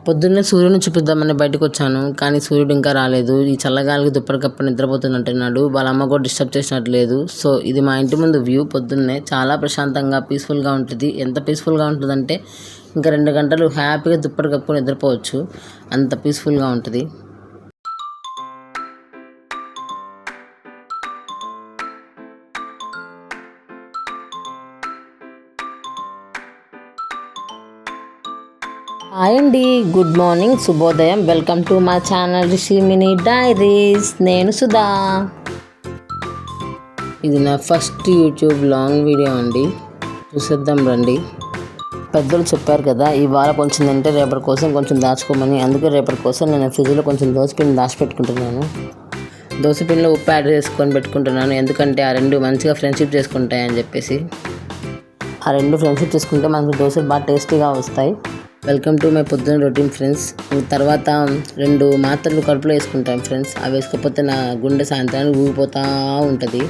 పొద్దున్నే సూర్యుడిని చూపిద్దామని బయటకు వచ్చాను, కానీ సూర్యుడు ఇంకా రాలేదు. ఈ చల్లగాలికి దుప్పటి కప్ప నిద్రపోతున్నట్టున్నాడు. వాళ్ళ అమ్మ కూడా డిస్టర్బ్ చేసినట్టు లేదు. సో ఇది మా ఇంటి ముందు వ్యూ. పొద్దున్నే చాలా ప్రశాంతంగా పీస్ఫుల్గా ఉంటుంది. ఎంత పీస్ఫుల్గా ఉంటుందంటే ఇంకా 2 గంటలు హ్యాపీగా దుప్పటి కప్పుకొని నిద్రపోవచ్చు, అంత పీస్ఫుల్గా ఉంటుంది. హాయ్ అండి, గుడ్ మార్నింగ్, శుభోదయం. Welcome to my channel Rishi mini diaries. నేను సుధా. ఇది నా ఫస్ట్ యూట్యూబ్ లాంగ్ వీడియో అండి, చూసేద్దాం రండి. పెద్దలు చెప్పారు కదా, ఇవాళ కొంచెం తింటే రేపటి కోసం కొంచెం దాచుకోమని. అందుకే రేపటి కోసం నేను ఫ్రిడ్జ్లో కొంచెం దోసపిండి దాచిపెట్టుకుంటున్నాను. దోసపిండిలో ఉప్పు యాడ్ చేసుకొని పెట్టుకుంటున్నాను, ఎందుకంటే ఆ రెండు మంచిగా ఫ్రెండ్షిప్ చేసుకుంటాయని చెప్పేసి. ఆ రెండు ఫ్రెండ్షిప్ చేసుకుంటే మనకు దోశలు బాగా టేస్టీగా వస్తాయి. వెల్కమ్ టు మై పొద్దున్న రొటీన్ ఫ్రెండ్స్. తర్వాత 2 మాత్రలు కడుపులో వేసుకుంటాం ఫ్రెండ్స్. అవి వేసుకోకపోతే నా గుండె సాయంత్రానికి ఊగిపోతూ ఉంటుంది.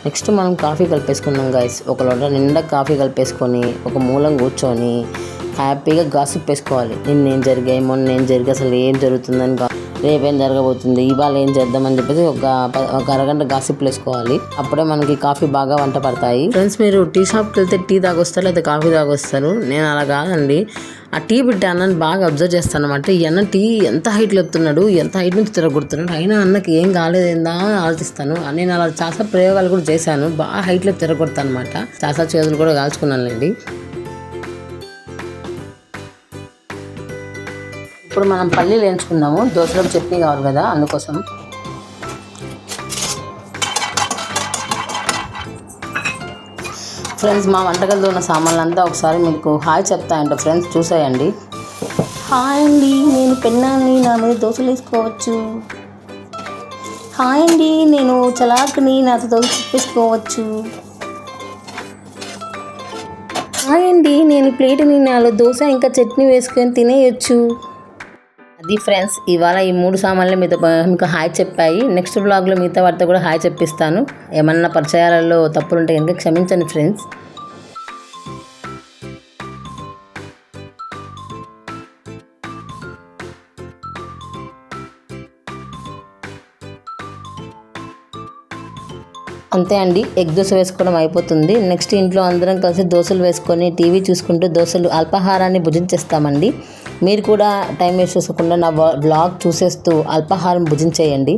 నెక్స్ట్ మనం కాఫీ కలిపేసుకున్నాం గైస్. ఒక లోట నిండా కాఫీ కలిపేసుకొని ఒక మూలం కూర్చొని హ్యాపీగా గాసిప్ వేసుకోవాలి. నిన్నేం జరిగాయి, మొన్న ఏం జరిగి, అసలు ఏం జరుగుతుందని, రేపేం జరగబోతుంది, ఇవాళ ఏం చేద్దామని చెప్పేసి ఒక అరగంట గాసిప్లు వేసుకోవాలి. అప్పుడే మనకి కాఫీ బాగా వంట పడతాయి. ఫ్రెండ్స్, మీరు టీ షాప్కి వెళ్తే టీ తాగొస్తారు లేదా కాఫీ తాగొస్తారు. నేను అలా కాదండి, ఆ టీ పెట్టి అన్నని బాగా అబ్జర్వ్ చేస్తాను అనమాట. ఈ అన్న టీ ఎంత హైట్లో ఎత్తున్నాడు, ఎంత హైట్ నుంచి తిరగొడుతున్నాడు, అయినా అన్నకి ఏం కాలేదేందా అని ఆలోచిస్తాను. నేను అలా చాలా ప్రయోగాలు కూడా చేశాను. బాగా హైట్లో తిరగొడతాను అనమాట. చాలా చేతులు కూడా కాల్చుకున్నానులేండి. ఇప్పుడు మనం పల్లీలు వేయించుకుందాము. దోశలకు చట్నీ కావాలి కదా, అందుకోసం. ఫ్రెండ్స్, మా వంటగదిలో ఉన్న సామాన్లంతా ఒకసారి మీకు హాయ్ చెప్తాయంట ఫ్రెండ్స్, చూసేయండి. హాయ్ అండి, నేను పెన్నాన్ని, నా మీద దోశలు వేసుకోవచ్చు. హాయ్ అండి, నేను చలాకుని, నాతో దోశ తిప్పేసుకోవచ్చు. హాయ్ అండి, నేను ప్లేట్ని నాలో దోశ ఇంకా చట్నీ వేసుకొని తినేయచ్చు. అది ఫ్రెండ్స్, ఇవాళ ఈ 3 సామాన్లు మీకు హాయ్ చెప్పాయి. నెక్స్ట్ బ్లాగ్లో మిగతా వాటితో కూడా హాయ్ చెప్పిస్తాను. ఏమన్నా పరిచయాలలో తప్పులుంటే కనుక క్షమించండి ఫ్రెండ్స్. అంతే అండి, ఎగ్ దోశ వేసుకోవడం అయిపోతుంది. నెక్స్ట్ ఇంట్లో అందరం కలిసి దోశలు వేసుకొని టీవీ చూసుకుంటూ దోశలు అల్పాహారాన్ని భుజించేస్తామండి. మీరు కూడా టైం వేస్ట్ చేసుకోకుండా నా బ్లాగ్ చూసేస్తూ అల్పాహారం భుజించేయండి.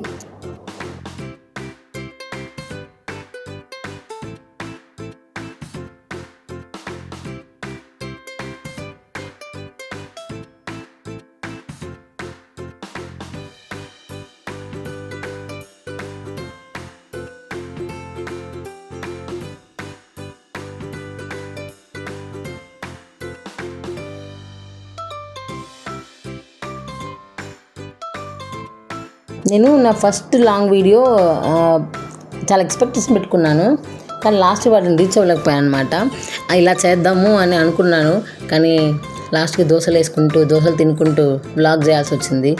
నేను నా ఫస్ట్ లాంగ్ వీడియో చాలా ఎక్స్పెక్టేషన్ పెట్టుకున్నాను, కానీ లాస్ట్ వాటిని రీచ్ అవ్వలేకపోయాను అనమాట. ఇలా చేద్దాము అని అనుకున్నాను, కానీ లాస్ట్కి దోశలు వేసుకుంటూ దోశలు తినుకుంటూ వ్లాగ్ చేయాల్సి వచ్చింది.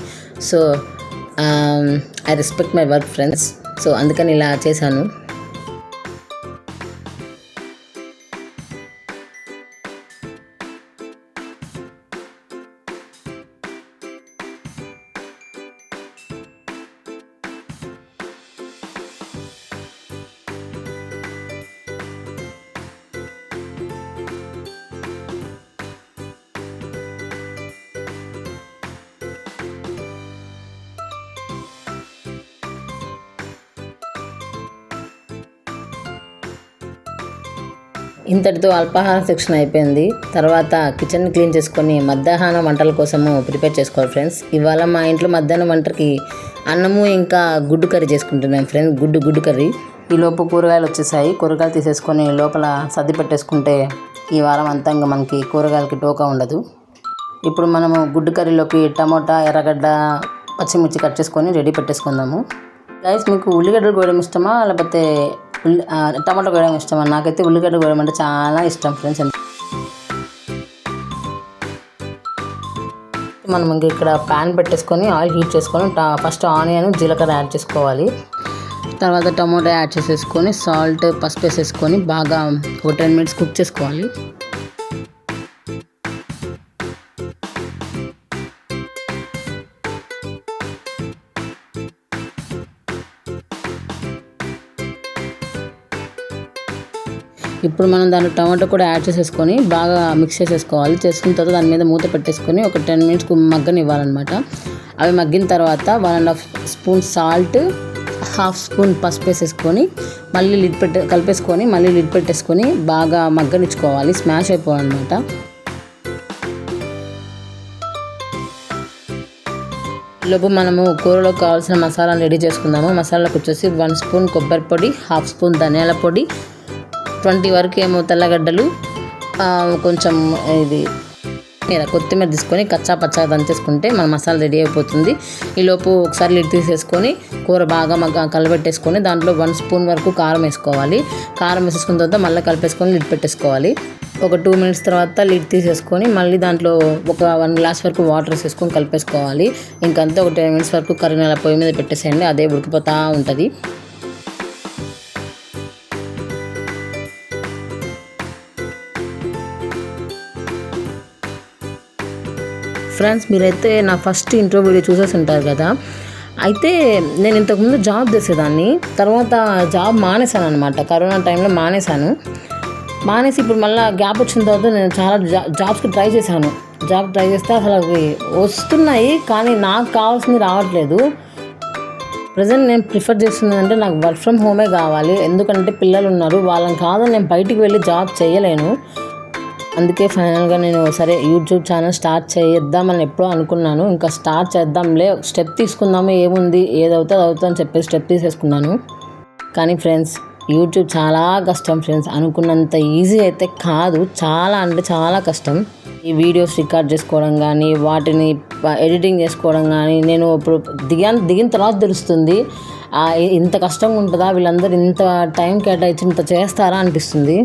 So I respect my work friends. So అందుకని ఇలా చేశాను. ఇంతటితో అల్పాహార సెక్షన్ అయిపోయింది. తర్వాత కిచెన్ క్లీన్ చేసుకొని మధ్యాహ్నం వంటల కోసము ప్రిపేర్ చేసుకోవాలి ఫ్రెండ్స్. ఇవాళ మా ఇంట్లో మధ్యాహ్నం వంటకి అన్నము ఇంకా గుడ్డు కర్రీ చేసుకుంటున్నాం ఫ్రెండ్స్. గుడ్డు కర్రీ. ఈ లోపు కూరగాయలు వచ్చేసాయి. కూరగాయలు తీసేసుకొని లోపల సర్ది పెట్టేసుకుంటే ఈ వారం అంతా ఇంకా మనకి కూరగాయలకి టోకా ఉండదు. ఇప్పుడు మనము గుడ్డు కర్రీలోకి టమోటా, ఎర్రగడ్డ, పచ్చిమిర్చి కట్ చేసుకొని రెడీ పెట్టేసుకుందాము. గైస్, మీకు ఉల్లిగడ్డలు కోయడం ఇష్టమా లేకపోతే టమాటో కోయడం ఇష్టమా? నాకైతే ఉల్లిగడ్డ కోయడం అంటే చాలా ఇష్టం ఫ్రెండ్స్. మనం ఇంక ఇక్కడ ప్యాన్ పెట్టేసుకొని ఆయిల్ హీట్ చేసుకొని ఫస్ట్ ఆనియన్, జీలకర్ర యాడ్ చేసుకోవాలి. తర్వాత టమోటా యాడ్ చేసేసుకొని సాల్ట్, పసుపు వేసేసుకొని బాగా ఒక 10 మినిట్స్ కుక్ చేసుకోవాలి. ఇప్పుడు మనం దాంట్లో టమాటో కూడా యాడ్ చేసేసుకొని బాగా మిక్స్ చేసేసుకోవాలి. చేసుకున్న తర్వాత దాని మీద మూత పెట్టేసుకొని ఒక 10 మినిట్స్కి మగ్గనివ్వాలన్నమాట. అవి మగ్గిన తర్వాత 1.5 స్పూన్ సాల్ట్, 1/2 స్పూన్ పసుపు వేసేసుకొని మళ్ళీ కలిపేసుకొని మళ్ళీ లిడ్ పెట్టేసుకొని బాగా మగ్గనిచ్చుకోవాలి. స్మాష్ అయిపోవాలన్నమాట. లోపు మనము కూరలో కావాల్సిన మసాలాను రెడీ చేసుకుందాము. మసాలాకు వచ్చేసి 1 స్పూన్ కొబ్బరి పొడి, 1/2 స్పూన్ ధనియాల పొడి, 20 వరకు ఏమో తెల్లగడ్డలు, కొంచెం ఇది కొత్తిమీర తీసుకొని కచ్చా పచ్చాగా దంచేసుకుంటే మన మసాలా రెడీ అయిపోతుంది. ఈలోపు ఒకసారి లిడ్ తీసేసుకొని కూర బాగా కలబెట్టేసుకొని దాంట్లో 1 స్పూన్ వరకు కారం వేసుకోవాలి. కారం వేసేసుకున్న తర్వాత మళ్ళీ కలిపేసుకొని లిడ్ పెట్టేసుకోవాలి. ఒక 2 మినిట్స్ తర్వాత లిడ్ తీసేసుకొని మళ్ళీ దాంట్లో ఒక 1 గ్లాస్ వరకు వాటర్ వేసేసుకొని కలిపేసుకోవాలి. ఇంకంతే ఒక 10 మినిట్స్ వరకు కర్రీని అలా పొయ్యి మీద పెట్టేసేయండి. అదే ఉడికిపోతూ ఉంటుంది. ఫ్రెండ్స్, మీరైతే నా ఫస్ట్ ఇంట్రో వీడియో చూసేసి ఉంటారు కదా. అయితే నేను ఇంతకుముందు జాబ్ చేసేదాన్ని. తర్వాత జాబ్ మానేశాను అనమాట. కరోనా టైంలో మానేసి ఇప్పుడు మళ్ళీ గ్యాప్ వచ్చిన తర్వాత నేను చాలా జాబ్స్కి ట్రై చేశాను. ట్రై చేస్తే అసలు అవి వస్తున్నాయి, కానీ నాకు కావాల్సింది రావట్లేదు. ప్రజెంట్ నేను ప్రిఫర్ చేస్తున్నదంటే నాకు వర్క్ ఫ్రమ్ హోమే కావాలి. ఎందుకంటే పిల్లలు ఉన్నారు, వాళ్ళని కాదని నేను బయటికి వెళ్ళి జాబ్ చేయలేను. అందుకే ఫైనల్గా నేను సరే యూట్యూబ్ ఛానల్ స్టార్ట్ చేద్దామని ఎప్పుడో అనుకున్నాను. ఇంకా స్టార్ట్ చేద్దాంలే, స్టెప్ తీసుకుందాము, ఏముంది ఏదవుతుంది అని చెప్పేసి స్టెప్ తీసేసుకున్నాను. కానీ ఫ్రెండ్స్, యూట్యూబ్ చాలా కష్టం ఫ్రెండ్స్. అనుకున్నంత ఈజీ అయితే కాదు. చాలా అంటే చాలా కష్టం. ఈ వీడియోస్ రికార్డ్ చేసుకోవడం కానీ, వాటిని ఎడిటింగ్ చేసుకోవడం కానీ, నేను ఇప్పుడు దిగిన తర్వాత తెలుస్తుంది ఇంత కష్టంగా ఉంటుందా, వీళ్ళందరూ ఇంత టైం కేటాయించి ఇంత చేస్తారా అనిపిస్తుంది.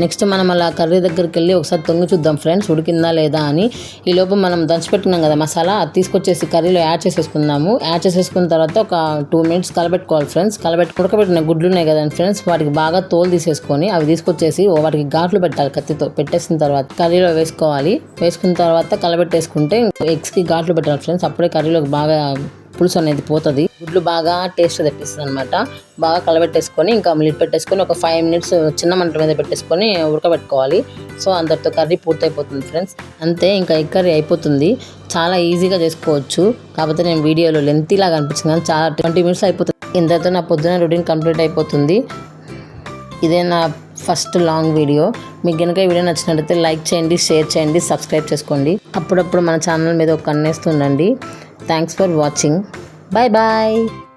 నెక్స్ట్ మనం అలా కర్రీ దగ్గరికి వెళ్ళి ఒకసారి తొంగి చూద్దాం ఫ్రెండ్స్, ఉడికిందా లేదా అని. ఈలోపు మనం దంచిపెట్టుకున్నాం కదా మసాలా, అది తీసుకొచ్చేసి కర్రీలో యాడ్ చేసేసుకుందాము. యాడ్ చేసేసుకున్న తర్వాత ఒక 2 మినిట్స్ కలబెట్టుకోవాలి ఫ్రెండ్స్. ఉడకబెట్టిన గుడ్లు ఉన్నాయి కదండి ఫ్రెండ్స్, వాటికి బాగా తోలు తీసేసుకొని అవి తీసుకొచ్చేసి వాటికి ఘాట్లు పెట్టాలి కత్తితో. పెట్టేసిన తర్వాత కర్రీలో వేసుకోవాలి. వేసుకున్న తర్వాత కలబెట్టేసుకుంటే ఎగ్స్కి ఘాట్లు పెట్టాలి ఫ్రెండ్స్. అప్పుడే కర్రీలోకి బాగా పులుసు అనేది పోతుంది. గుడ్లు బాగా టేస్ట్ తెప్పిస్తుంది అనమాట. బాగా కలబెట్టేసుకొని ఇంకా లిడ్ పెట్టేసుకొని ఒక 5 మినిట్స్ చిన్న మంట మీద పెట్టేసుకొని ఉడకబెట్టుకోవాలి. సో అంతటితో కర్రీ పూర్తయిపోతుంది ఫ్రెండ్స్. అంతే, ఇంకా ఎగ్ కర్రీ అయిపోతుంది. చాలా ఈజీగా చేసుకోవచ్చు. కాకపోతే నేను వీడియోలో లెంతీ లాగా అనిపించింది, కానీ చాలా 20 మినిట్స్ అయిపోతుంది. ఇంతతో నా పొద్దున రొటీన్ కంప్లీట్ అయిపోతుంది. ఇదే నా ఫస్ట్ లాంగ్ వీడియో. మీకు కనుక ఈ వీడియో నచ్చినట్లయితే లైక్ చేయండి, షేర్ చేయండి, సబ్స్క్రైబ్ చేసుకోండి. అప్పుడప్పుడు మన ఛానల్ మీద ఒక కన్నేస్తుండండి. Thanks for watching. Bye bye.